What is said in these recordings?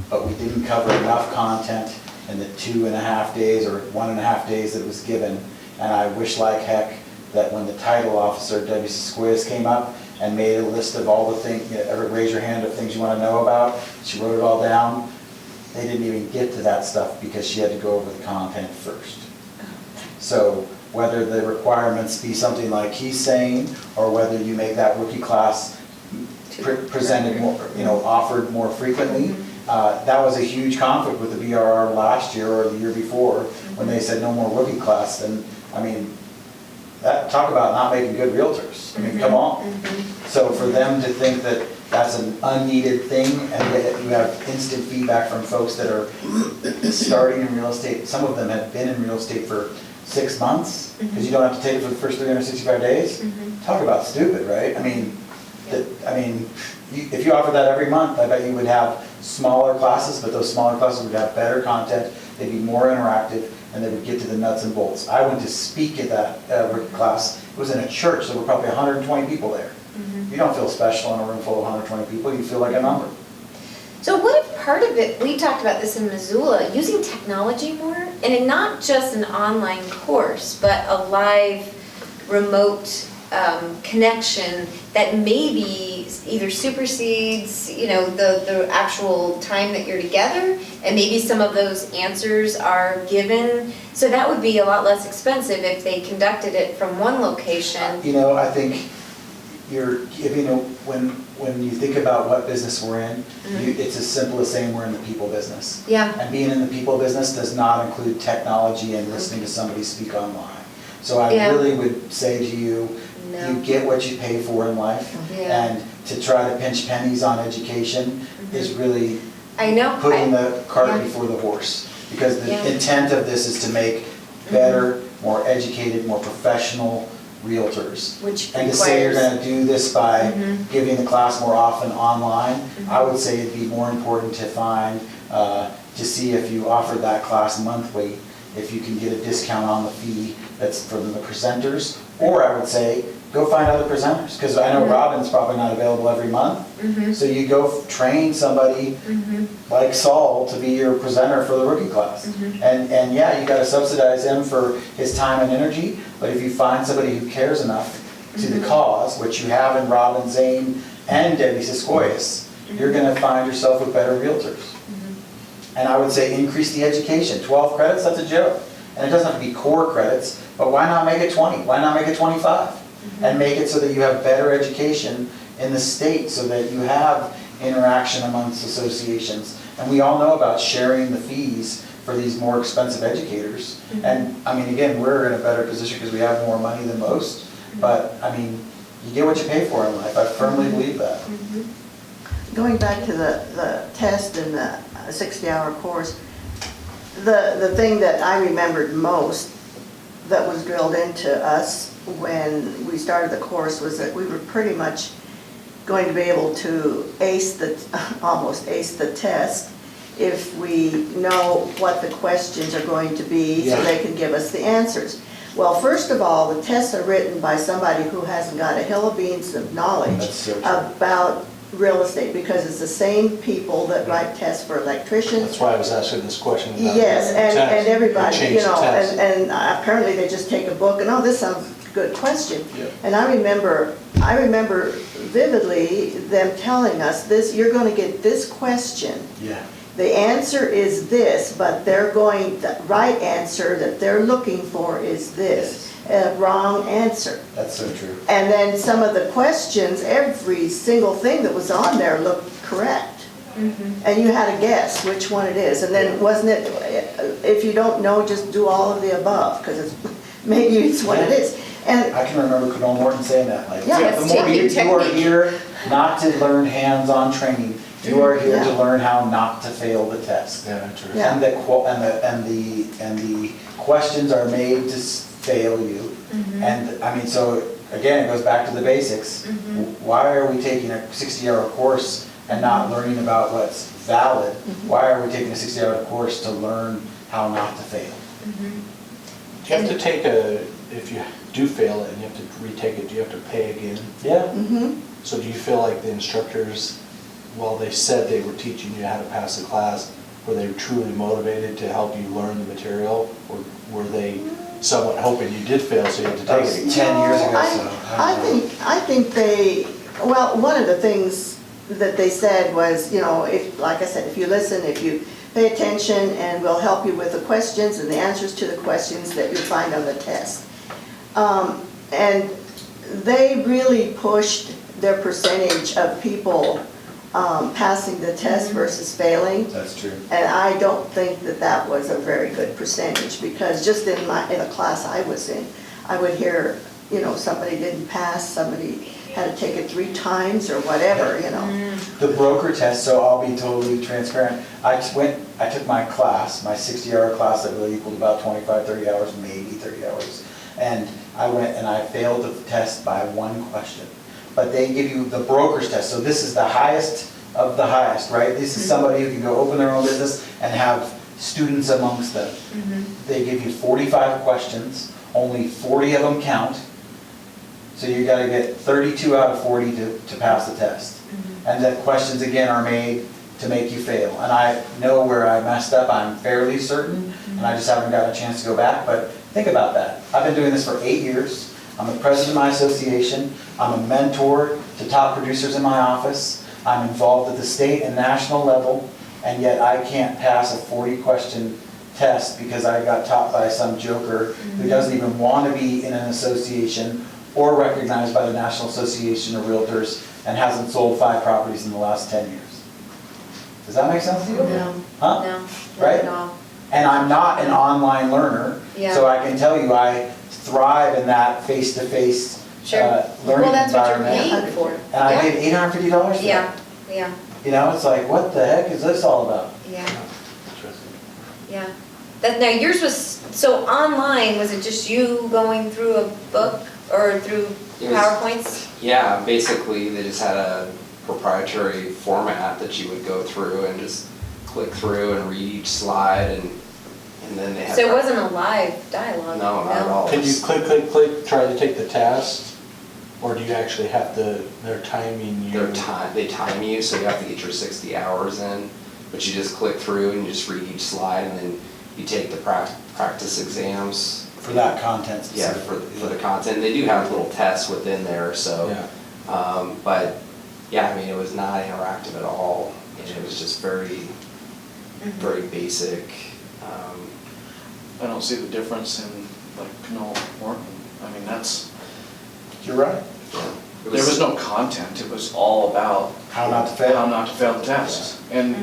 but we didn't cover enough content in the 2.5 days or 1.5 days that it was given. And I wish like heck that when the title officer, Debbie Squares, came up and made a list of all the things, raise your hand of things you want to know about, she wrote it all down. They didn't even get to that stuff because she had to go over the content first. So whether the requirements be something like he's saying, or whether you make that rookie class presented more, offered more frequently, that was a huge conflict with the BRR last year or the year before when they said no more rookie class. And I mean, that, talk about not making good realtors. I mean, come on. So for them to think that that's an unneeded thing, and that you have instant feedback from folks that are starting in real estate. Some of them have been in real estate for 6 months because you don't have to take it for the first 365 days. Talk about stupid, right? I mean, if you offer that every month, I bet you would have smaller classes, but those smaller classes would have better content, they'd be more interactive, and they would get to the nuts and bolts. I went to speak at that rookie class. It was in a church, there were probably 120 people there. You don't feel special in a room full of 120 people, you feel like a number. So what if part of it, we talked about this in Missoula, using technology more, and not just an online course, but a live remote connection that maybe either supersedes, the actual time that you're together, and maybe some of those answers are given. So that would be a lot less expensive if they conducted it from one location. I think when you think about what business we're in, it's as simple as saying we're in the people business. Yeah. And being in the people business does not include technology and listening to somebody speak online. So I really would say to you, you get what you pay for in life, and to try to pinch pennies on education is really putting the cart before the horse. Because the intent of this is to make better, more educated, more professional realtors. And to say you're going to do this by giving the class more often online, I would say it'd be more important to find, to see if you offer that class monthly, if you can get a discount on the fee that's from the presenters, or I would say, go find other presenters, because I know Robin's probably not available every month. So you go train somebody like Saul to be your presenter for the rookie class. And yeah, you got to subsidize him for his time and energy, but if you find somebody who cares enough to the cause, which you have in Robin Zane and Debbie Siskoyas, you're going to find yourself with better realtors. And I would say increase the education. 12 credits, that's a joke. And it doesn't have to be core credits, but why not make it 20? Why not make it 25? And make it so that you have better education in the state, so that you have interaction amongst associations. And we all know about sharing the fees for these more expensive educators. And I mean, again, we're in a better position because we have more money than most. But I mean, you get what you pay for in life. I firmly believe that. Going back to the test and the 60-hour course, the thing that I remembered most that was drilled into us when we started the course was that we were pretty much going to be able to almost ace the test if we know what the questions are going to be, so they can give us the answers. Well, first of all, the tests are written by somebody who hasn't got a hill of beans of knowledge about real estate, because it's the same people that write tests for electricians. That's why I was asking this question about and everybody, and and apparently they just take a book and, oh, this sounds a good question. And I remember vividly them telling us this, you're going to get this question. The answer is this, but the right answer that they're looking for is this. Wrong answer. That's so true. And then some of the questions, every single thing that was on there looked correct. And you had to guess which one it is. And then wasn't it, if you don't know, just do all of the above, because maybe it's what it is. And I can remember Cadell Morton saying that. Like, it's you are here not to learn hands-on training. You are here to learn how not to fail the test. true. And the questions are made to fail you. And I mean, so again, it goes back to the basics. Why are we taking a 60-hour course and not learning about what's valid? Why are we taking a 60-hour course to learn how not to fail? Do you have to take if you do fail it and you have to retake it, do you have to pay again? Yeah. So do you feel like the instructors while they said they were teaching you how to pass a class, were they truly motivated to help you learn the material? Or were they somewhat hoping you did fail so you had to That take was it? 10 years ago, No, so. I don't know. I think they, well, one of the things that they said was, you know, if, like I said, if you listen, if you pay attention, and we'll help you with the questions and the answers to the questions that you find on the test. And they really pushed their percentage of people passing the test versus failing. That's true. And I don't think that that was a very good percentage, because just in a class I was in, I would hear, you know, somebody didn't pass, somebody had to take it 3 times or whatever, you know. The broker test, so I'll be totally transparent. I took my class, my 60-hour class that really equaled about 25, 30 hours, maybe 30 hours. And I went and I failed the test by 1 question. But they give you the broker's test, so this is the highest of the highest, right? This is somebody who can go open their own business and have students amongst them. They give you 45 questions, only 40 of them count. So you gotta get 32 out of 40 to pass the test. And the questions again are made to make you fail. And I know where I messed up, I'm fairly certain, and I just haven't got a chance to go back, but think about that. I've been doing this for 8 years. I'm the president of my association. I'm a mentor to top producers in my office. I'm involved at the state and national level, and yet I can't pass a 40-question test because I got taught by some joker who doesn't even want to be in an association or recognized by the National Association of Realtors and hasn't sold 5 properties in the last 10 years. Does that make sense to you? No. Huh? No, not Right? at all. And I'm not an online learner, Yeah. so I can tell you I thrive in that face-to-face Sure. learning Well, that's what you're environment. paying for. And I Yeah. paid $850 for Yeah, that. yeah, You know, it's like, what the heck is this all about? yeah, Interesting. yeah. That, now yours was, so online, was it just you going through a book or through It was- PowerPoints? Yeah, basically, they just had a proprietary format that you would go through and just click through and read each slide, and then they had. So it wasn't a live dialogue? No, not at all. Can you click, try to take the test? Or do you actually have to, they're timing you? They time you, so you have to get your 60 hours in, but you just click through and you just read each slide, and then you take the practice exams. For that content Yeah, specifically. for the content. They do have little tests within there, so. Yeah. But, yeah, I mean, it was not interactive at all, and it was just very, very basic. I don't see the difference in like Knoll Morton. I mean, that's, You're right. It there was no content, it was all about How not to fail. how not to fail the test. And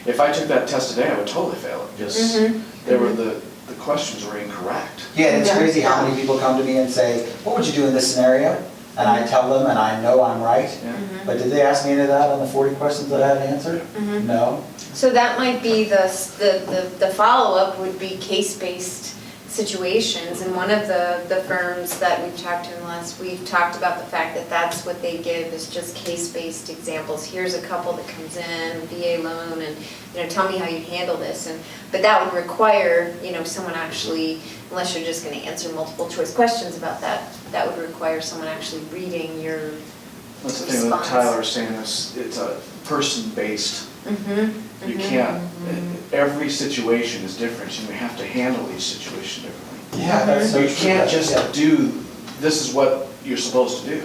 if I took that test today, I would totally fail it, because they were, the questions were incorrect. Yeah, and it's Yeah. crazy how many people come to me and say, what would you do in this scenario? And I tell them, and I know I'm right. Yeah. But did they ask me any of that on the 40 questions that I had to answer? No. So that might be the follow-up would be case-based situations. And one of the firms that we've talked to in the last week talked about the fact that that's what they give is just case-based examples. Here's a couple that comes in, VA loan, and, you know, tell me how you handle this. But that would require, you know, someone actually, unless you're just gonna answer multiple choice questions about that, that would require someone actually reading your That's the thing that response. Tyler's saying, is it's a person-based. You can't, every situation is different, and you have to handle each situation differently. Yeah, that's so You true. can't Yeah. just do, this is what you're supposed to do,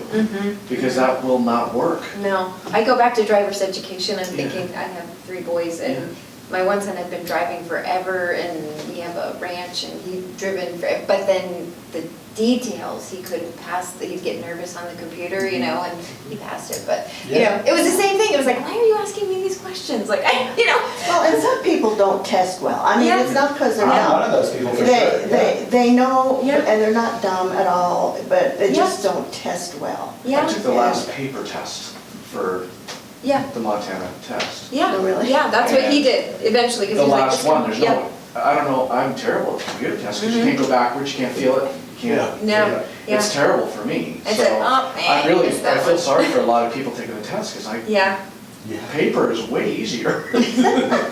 because that will not work. No, I go back to driver's education, I'm thinking, I have 3 boys, and my one son had been driving forever, and he have a ranch, and he'd driven, but then the details, he couldn't pass, he'd get nervous on the computer, you know, and he passed it, but, you know, it was the same thing, it was like, why are you asking me these questions, like, you know. Well, and some people don't test well. I mean, Yeah. it's not because they're I'm one dumb. of those people for sure. yeah. They know, Yeah. and they're not dumb at all, but they Yeah. just don't test well. Yeah. I took the last paper test for Yeah, the Montana test. yeah, Oh, really? yeah, that's what he did eventually, because The he was like. last "This one, can-" there's Yeah. no, I don't know, I'm terrible at computer tests, because you can't go backwards, you can't feel it, you can't. No, yeah. It's terrible for me, I so said, "Oh, man, I really, missed that I feel one." sorry for a lot of people taking the test, because Yeah, Yeah. paper is way easier.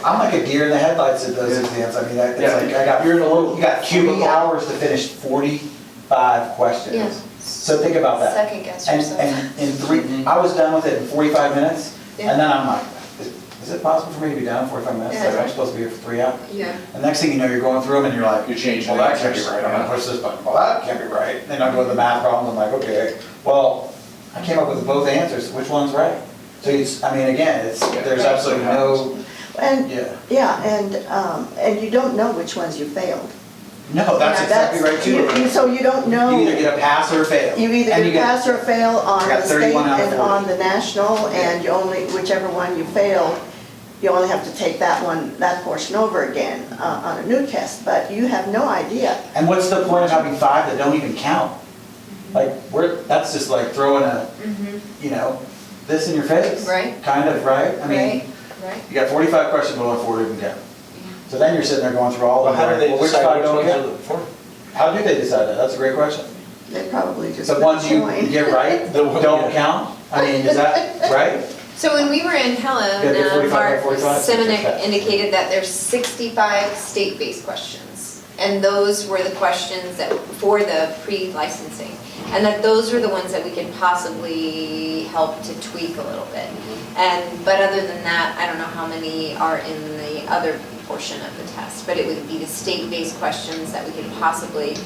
I'm like a deer in the headlights at those Yeah. exams. I mean, it's Yeah, like, I got, you're in a little you got 3 cubicle. hours to finish 45 questions. Yeah. So think about that. second guess And, yourself. and in 3, I was done with it in 45 minutes, Yeah. and then I'm like, is it possible for me to be done in 45 minutes? Yeah. Like, I'm supposed to be here for 3 hours. Yeah. And next thing you know, you're going through them and you're like, You're changing well, that the can't be answers. right, I'm gonna push this button, well, that can't be right. Then I'm doing the math problem, I'm like, okay, well, I came up with both answers, which one's right? So it's, I mean, again, it's, Yeah, there's that's absolutely what no, And, yeah. yeah, and you don't know which ones you failed. No, that's Yeah, exactly right too. So you don't know. You either get a pass or a fail. You either And get pass or fail on I got the state 31 out of and 40. on the national, and you only, whichever one you fail, you only have to take that one, that portion over again on a new test, but you have no idea. And what's the point of having 5 that don't even count? Like, that's just like throwing a, you know, this in your face. Right. Kind of, right? I mean, Right. you got 45 questions, but only 4 even count. So then you're sitting there going through all Well, of how do them, they well, which decide 5 which don't ones are count? the form? How do they decide that? That's a great question. They probably just. The ones you join. get right The one- don't yeah. count? I mean, is that right? So when we were in Helen, Yeah, they're 45 by Mark 45, Simonik okay. indicated that there's 65 state-based questions. And those were the questions that, for the pre-licensing. And that those were the ones that we could possibly help to tweak a little bit. But other than that, I don't know how many are in the other portion of the test. But it would be the state-based questions that we could possibly,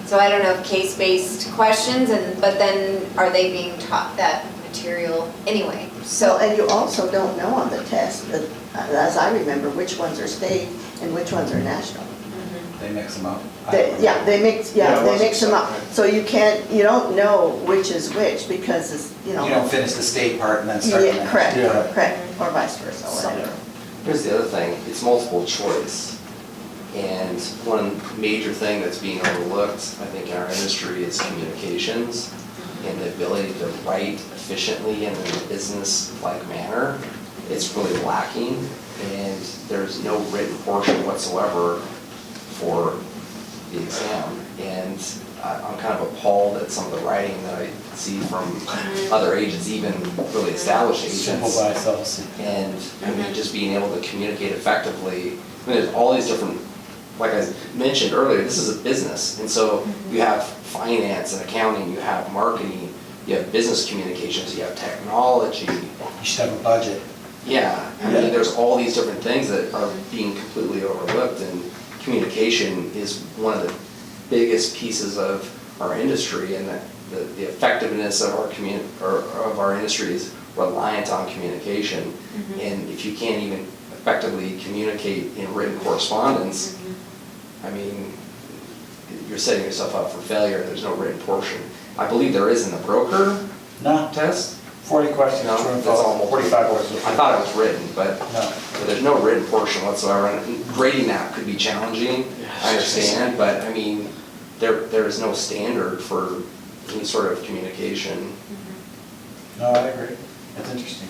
so I don't know if case-based questions, but then are they being taught that material anyway? So, and you also don't know on the test, as I remember, which ones are state and which ones are national. They mix them up. Yeah, they mix, Yeah, it they wasn't mix them up. separate. So you don't know which is which because it's, You don't finish the state part and then start the Yeah, next. correct, Yeah. correct, or vice versa, whatever. Here's the other thing, it's multiple choice. And one major thing that's being overlooked, I think, in our industry is communications and the ability to write efficiently and in a business-like manner. It's really lacking, and there's no written portion whatsoever for the exam. And I'm kind of appalled at some of the writing that I see from other agents, even really established Simple agents. by itself. And, I mean, just being able to communicate effectively, I mean, there's all these different, like I mentioned earlier, this is a business, and so you have finance and accounting, you have marketing, you have business communications, you have technology. You should have a budget. Yeah, I Yeah. mean, there's all these different things that are being completely overlooked, and communication is one of the biggest pieces of our industry, and the effectiveness of our industry is reliant on communication. And if you can't even effectively communicate in written correspondence, I mean, you're setting yourself up for failure, and there's no written portion. I believe there is in the broker No, test. 40 questions, No, true and that's false, almost- 45 questions. I thought it was written, but No. there's no written portion whatsoever. And grading that could be challenging, I understand, but I mean, there is no standard for any sort of communication. No, I agree. That's interesting.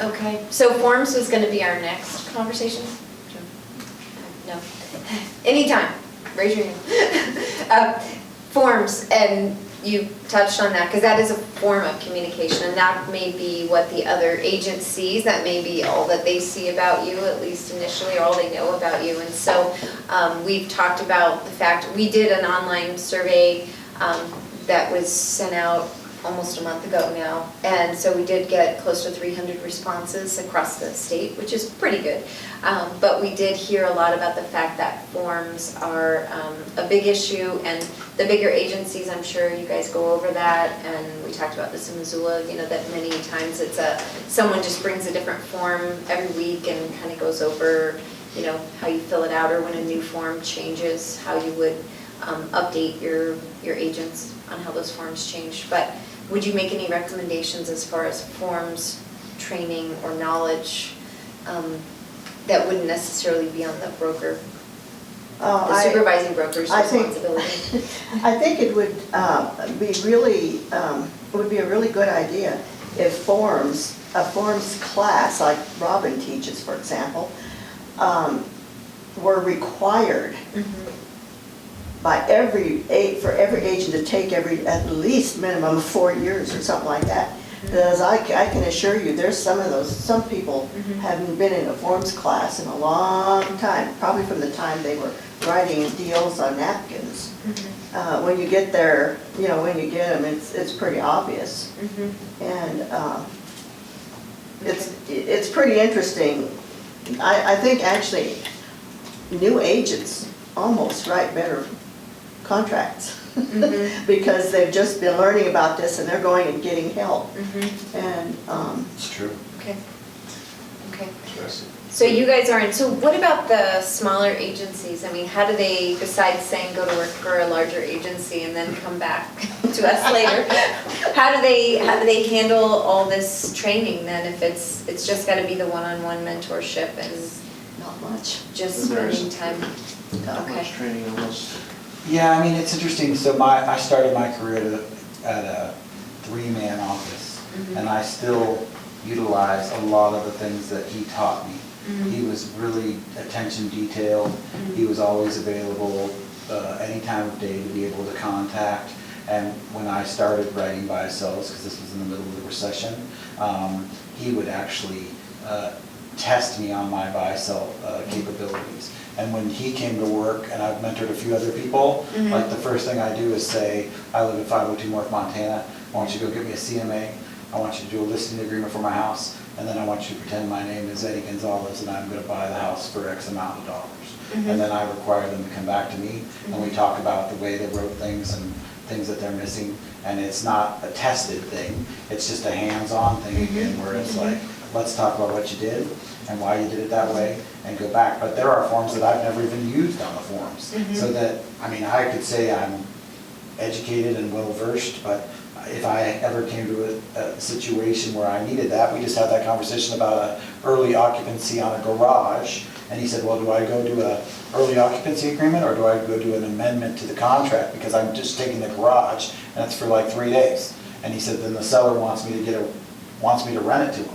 Okay, so forms was gonna be our next conversation? No, anytime, raise your hand. Forms, and you touched on that, because that is a form of communication, and that may be what the other agent sees, that may be all that they see about you, at least initially, or all they know about you. And so we've talked about the fact, we did an online survey that was sent out almost a month ago now, and so we did get close to 300 responses across the state, which is pretty good. But we did hear a lot about the fact that forms are a big issue, and the bigger agencies, I'm sure you guys go over that, and we talked about this in Missoula, you know, that many times it's someone just brings a different form every week and kind of goes over, you know, how you fill it out, or when a new form changes, how you would update your agents on how those forms change. But would you make any recommendations as far as forms, training, or knowledge that wouldn't necessarily be on the broker, the supervising broker's I think- responsibility? I think it would be really, it would be a really good idea if a forms class, like Robin teaches, for example, were required by for every agent to take at least minimum of 4 years or something like that. Because I can assure you, there's some people haven't been in a forms class in a long time, probably from the time they were writing deals on napkins. When you get there, you know, when you get them, it's pretty obvious. And it's pretty interesting. I think actually, new agents almost write better contracts. Because they've just been learning about this and they're going and getting help. And, It's true. Okay. Okay. So you guys aren't, so what about the smaller agencies? I mean, how do they, besides saying go to work for a larger agency and then come back to us later? How do they handle all this training then if it's just gotta be the one-on-one mentorship and not much. just spending time? Not Okay. much training almost. Yeah, I mean, it's interesting, so I started my career at a 3-man office, and I still utilize a lot of the things that he taught me. He was really attention detailed, he was always available any time of day to be able to contact, and when I started writing buy-sells, because this was in the middle of the recession, he would actually test me on my buy-sell capabilities. And when he came to work, and I've mentored a few other people, like the first thing I do is say, I live at 502 North Montana, I want you to go get me a CMA, I want you to do a listing agreement for my house, and then I want you to pretend my name is Eddie Gonzalez and I'm gonna buy the house for X amount of dollars. And then I require them to come back to me, and we talk about the way they wrote things and things that they're missing. And it's not a tested thing, it's just a hands-on thing again, where it's like, let's talk about what you did and why you did it that way, and go back. But there are forms that I've never even used on the forms. So that, I mean, I could say I'm educated and well-versed, but if I ever came to a situation where I needed that, we just had that conversation about an early occupancy on a garage, and he said, well, do I go do a early occupancy agreement, or do I go do an amendment to the contract, because I'm just taking the garage, and it's for like 3 days. And he said, then the seller wants me to rent it to him.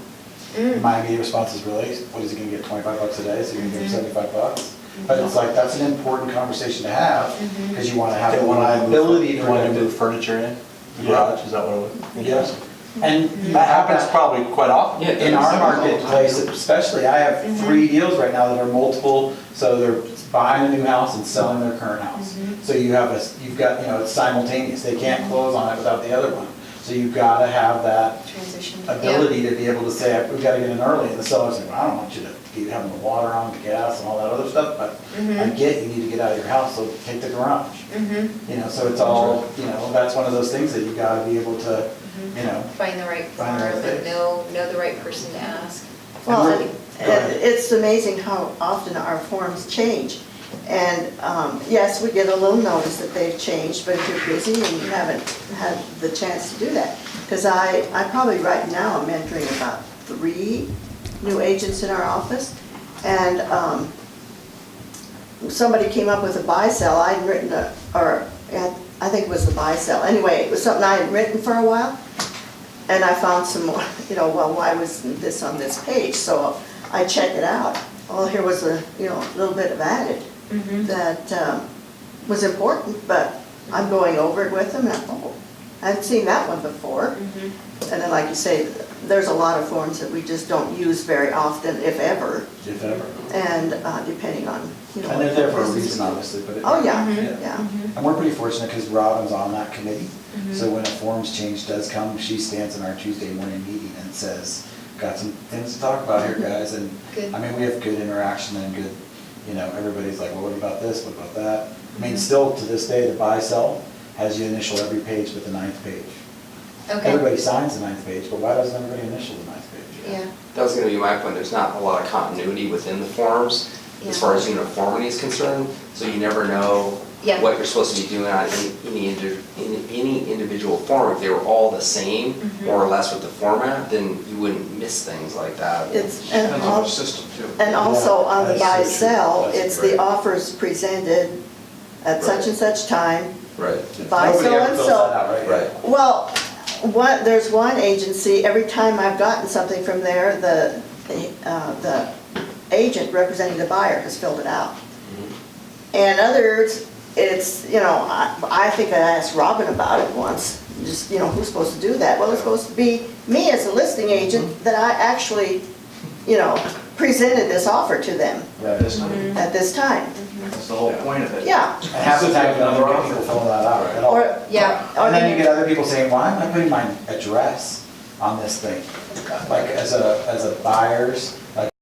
My immediate response is, really, what is he gonna get, 25 bucks a day, so you're gonna give him 75 bucks? But it's like, that's an important conversation to have, because you wanna have the liability You want to to move furniture in the garage, is that what it was? Yes. And That happens probably quite often. Yeah, in our marketplace especially, I have 3 deals right now that are multiple, so they're buying a new house and selling their current house. So you've got, it's simultaneous, they can't close on it without the other one. So you've gotta have that Transition. ability to be able to say, we've gotta get in early, and the seller's like, well, I don't want you to keep having the water on, the gas and all that other stuff, but I get you need to get out of your house, so take the garage. So it's all, that's one of those things that you gotta be able to, Find the right form Find the right and place. know the right person to ask. Well, And it's amazing how often our forms change. And yes, we get a little notice that they've changed, but if you're busy and you haven't had the chance to do that, because I probably right now am mentoring about 3 new agents in our office, and somebody came up with a buy-sell. I'd written I think it was the buy-sell. Anyway, it was something I had written for a while, and I found some more, well, why was this on this page? So I checked it out. Well, here was a little bit of added that was important, but I'm going over it with them, and I hadn't seen that one before. And then, like you say, there's a lot of forms that we just don't use very often, if ever, If ever. and depending on, And they're there for a reason, obviously, but. Oh, yeah. And we're pretty fortunate because Robin's on that committee. So when a forms change does come, she stands in our Tuesday morning meeting and says, got some things to talk about here, guys. And Good. I mean, we have good interaction and good, everybody's like, well, what about this, what about that? I mean, still to this day, the buy-sell has you initial every page but the 9th page. Okay. Everybody signs the 9th page, but why doesn't everybody initial the 9th page? Yeah. That was gonna be my point, there's not a lot of continuity within the forms as far as uniformity is concerned, so you never know Yeah. what you're supposed to be doing on any individual form. If they were all the same, more or less with the format, then you wouldn't miss things like that. It's, Depends on the system too. and also on the Yeah, that's so true. buy-sell, That's it's great. the offers presented at such and such time, Right, by Nobody so ever and fills so. that out, right? right. Well, there's one agency, every time I've gotten something from there, the agent representing the buyer has filled it out. And others, it's, I think I asked Robin about it once, just, who's supposed to do that? Well, it's supposed to be me as a listing agent that I actually, presented this offer to them Right. at this time. That's the whole point of it. Yeah. And half the time, you don't get people fill that out at all. Yeah. And then you get other people saying, why am I putting my address on this thing. Like as a buyers, like